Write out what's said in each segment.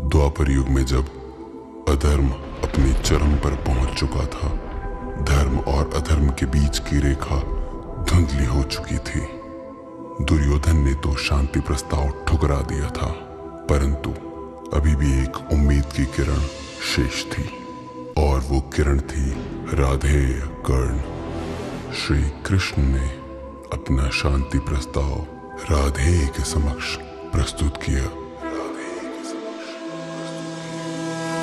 द्वापर युग में जब अधर्म अपनी चरम पर पहुंच चुका था, धर्म और अधर्म के बीच की रेखा धुंधली हो चुकी थी। दुर्योधन ने तो शांति प्रस्ताव ठुकरा दिया था, परंतु अभी भी एक उम्मीद की किरण शेष थी, और वो किरण थी राधेय कर्ण। श्री कृष्ण ने अपना शांति प्रस्ताव राधेय के समक्ष प्रस्तुत किया।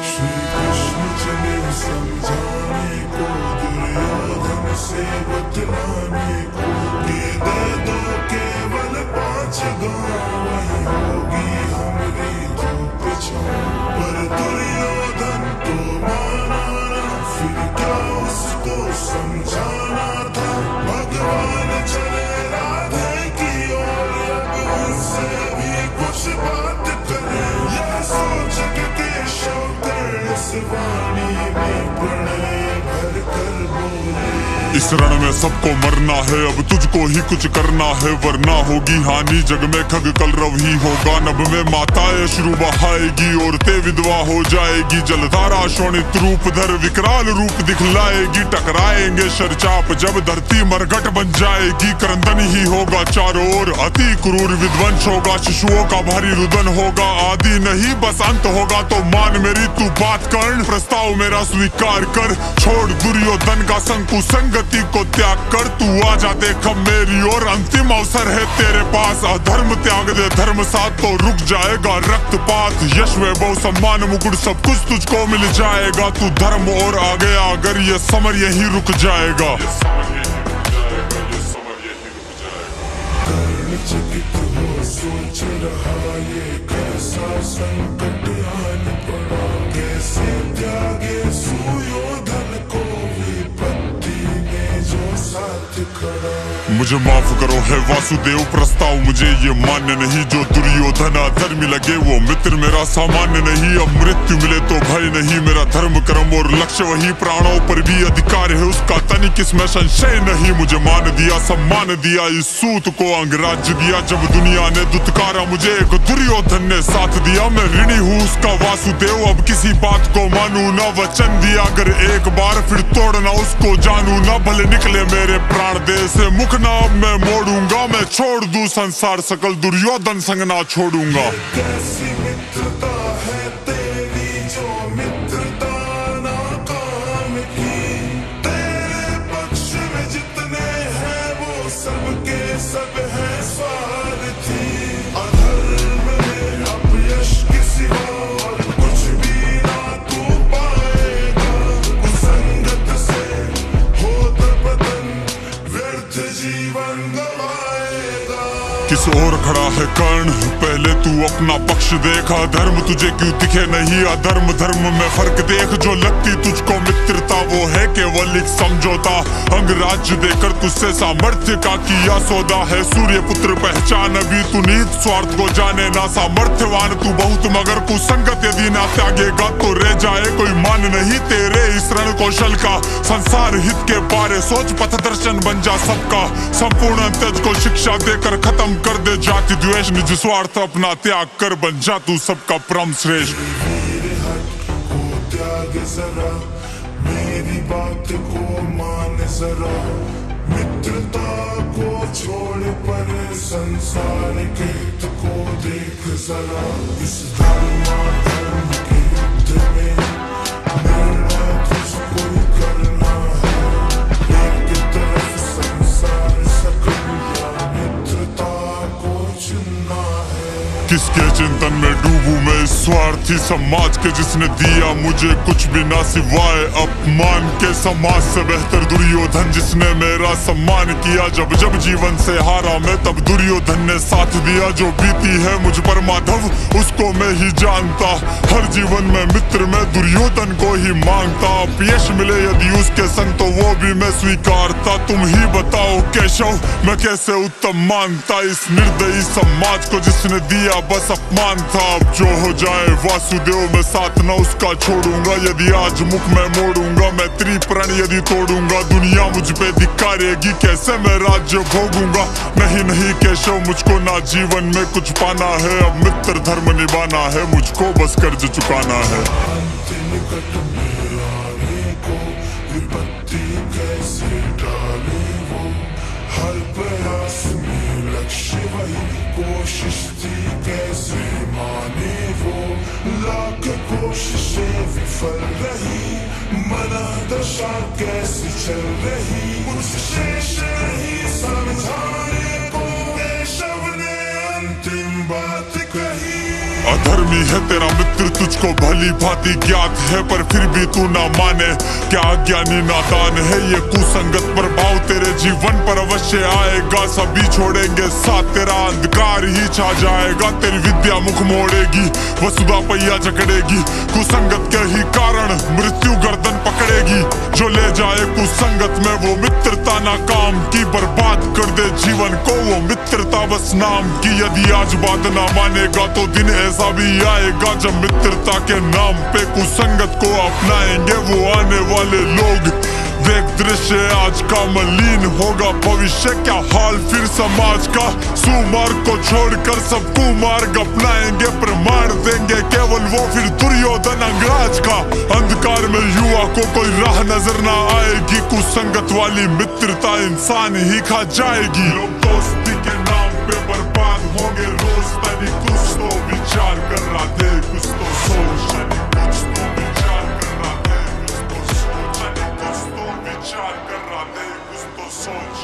श्री कृष्ण चले समझाने को, दुर्योधन से बतलाने को, कि दे दो केवल 5 गांव, वही होगी हमारी धूप छांव। पर दुर्योधन तो माना ना, फिर क्या उसको समझाना था। भगवान चले राधे की ओर, अब उनसे भी कुछ बात करें। यह सोच के केशव इस वाणी में प्रणय भर कर बोले, इस रण में सबको मरना है, अब तुझको ही कुछ करना है, वरना होगी हानि जग में खग कलरव ही होगा। नभ में माताएं अश्रु बहाएगी, औरतें विधवा हो जाएगी। जलधारा शोणित रूप धर विकराल रूप दिखलाएगी। टकराएंगे शरचाप जब धरती मरघट बन जाएगी। क्रंदन ही होगा चारों ओर, अति क्रूर विध्वंस होगा। शिशुओं का भारी रुदन होगा, आदि नहीं बस अंत होगा। तो मान मेरी तू बात कर्ण, प्रस्ताव मेरा स्वीकार कर। छोड़ दुर्योधन का संग संगति को त्याग कर, तू आजा देख मेरी ओर। अंतिम अवसर है तेरे पास, अधर्म त्याग दे धर्म साथ, तो रुक जाएगा रक्तपात। यश वैभव सम्मान मुकुट सब कुछ तुझको मिल जाएगा। तू धर्म और आ गया अगर, ये समर यही रुक जाएगा। चकित हो सोच रहा, ये कैसा संकट आन पड़ा। कैसे त्यागे सुयोधन को, विपत्ति ने जो साथ खड़ा। मुझे माफ करो है वासुदेव, प्रस्ताव मुझे ये मान्य नहीं। जो दुर्योधन अधर्मी लगे वो मित्र मेरा सामान्य नहीं। अब मृत्यु मिले तो भय नहीं, मेरा धर्म कर्म और लक्ष्य वही। प्राणों पर भी अधिकार है उसका, तनिक इसमें संशय नहीं। मुझे मान दिया सम्मान दिया, इस सूत को अंगराज्य दिया। जब दुनिया ने दुत्कारा मुझे, एक दुर्योधन ने साथ दिया। मैं ऋणी हूँ उसका वासुदेव, अब किसी बात को मानू ना। वचन दिया अगर एक बार, फिर तोड़ना उसको जानू ना। भले निकले मेरे प्राण देह से मुख ना अब मैं मोड़ूंगा। मैं छोड़ दूं संसार सकल, दुर्योधन संग ना छोड़ूंगा। कैसी मित्रता है तेरी, जो मित्रता नाकाम की। तेरे पक्ष में जितने हैं वो सबके सब हैं स्वार्थी। अधर्म में अपयश की सिवा और कुछ भी ना तू पाएगा। कुसंगत से होता पतन, व्यर्थ जीवन गवाएगा। किस ओर खड़ा है कर्ण, पहले तू अपना पक्ष देखा। धर्म तुझे क्यों दिखे नहीं, अधर्म धर्म में फर्क देख। जो लगती तुझको मित्रता वो है केवल एक समझौता। अंगराज्य देकर तुझसे सामर्थ्य का किया सौदा है। सूर्य पुत्र पहचान अभी तू निहित स्वार्थ को जाने ना। सामर्थ्यवान तू बहुत मगर कुसंगत यदि ना त्यागेगा, तो रह जाए कोई मान नहीं तेरे इस रण कौशल का। संसार हित के बारे सोच, पथ दर्शन बन जा सबका। संपूर्ण तेज को शिक्षा देकर खत्म कर दे जाति द्वेष। निज स्वार्थ अपना त्याग कर, बन जा तू सबका परम श्रेष्ठ। मेरे हक को त्याग जरा, मेरी बात को मान जरा। मित्रता को छोड़ पर संसार के हित को देख जरा। इस धर्म के युद्ध में निर्णय तुझको करना है। एक तरफ संसार सकल, या मित्रता को चुनना है। किसके चिंतन में डूबूं मैं इस स्वार्थी समाज के, जिसने दिया मुझे कुछ भी ना सिवाय अपमान के। समाज से बेहतर दुर्योधन जिसने मेरा सम्मान किया। जब जब जीवन से हारा मैं, तब दुर्योधन ने साथ दिया। जो बीती है मुझ पर माधव उसको मैं ही जानता। हर जीवन में मित्र मैं दुर्योधन को ही मांगता। अपयश मिले यदि उसके संग, तो वो भी मैं स्वीकारता। तुम ही बताओ केशव, मैं कैसे उत्तम मानता इस निर्दयी समाज को, जिसने दिया मेरा बस अपमान था। अब जो हो जाए वासुदेव, मैं साथ न उसका छोड़ूंगा। यदि आज मुख मैं मोड़ूंगा, मैं त्रिप्रण यदि तोड़ूंगा। दुनिया मुझ पे धिक्कारेगी, कैसे मैं राज्य भोगूंगा। नहीं नहीं केशव, मुझको ना जीवन में कुछ पाना है। अब मित्र धर्म निभाना है, मुझको बस कर्ज चुकाना है। निकट में आने को विपत्ति कैसे डाले वो, हर प्रयास में लक्ष्य वही, कोशिश थी कैसे माने वो। लाख कोशिशें विफल रही, मना दशा कैसी चल रही। मुझसे शेष नहीं समझाने को, केशव ने अंतिम बात कही। अधर्मी है तेरा मित्र, तुझको भली भांति ज्ञात है, पर फिर भी तू ना माने। क्या अज्ञानी नादान है ये कुसंगत प्रभाव, तेरे जीवन पर अवश्य आएगा। सभी छोड़ेंगे साथ, तेरा अंधकार ही छा जाएगा। तेरी विद्या मुख मोड़ेगी, वसुधा पहिया जकड़ेगी। कुसंगत के ही कारण मृत्यु गर्दन पकड़ेगी। जो ले जाए कुसंगत में वो मित्रता नाकाम की, बर्बाद कर दे जीवन को वो मित्रता बस नाम की। यदि आज बात ना मानेगा तो दिन ऐसा भी आएगा, जब मित्रता के नाम पे कुसंगत को अपनाएंगे वो आने वाले लोग। देख दृश्य आज का मलिन होगा भविष्य, क्या हाल फिर समाज का। सुमार्ग को छोड़कर सब कुमार्ग अपनाएंगे, प्रमाण देंगे केवल वो फिर दुर्योधन अंगराज का। अंधकार में युवा को कोई राह नजर ना आएगी, कुसंगत वाली मित्रता इंसान ही खा जाएगी। लोग दोस्ती के नाम पे बर्बाद होंगे रोज, तनी कुछ तो विचार कर रहा थे, कुछ तो सोच। कुछ तो विचार कर रहा थे, कुछ तो सोच। कुछ तो विचार कर रहा थे, कुछ तो सोच।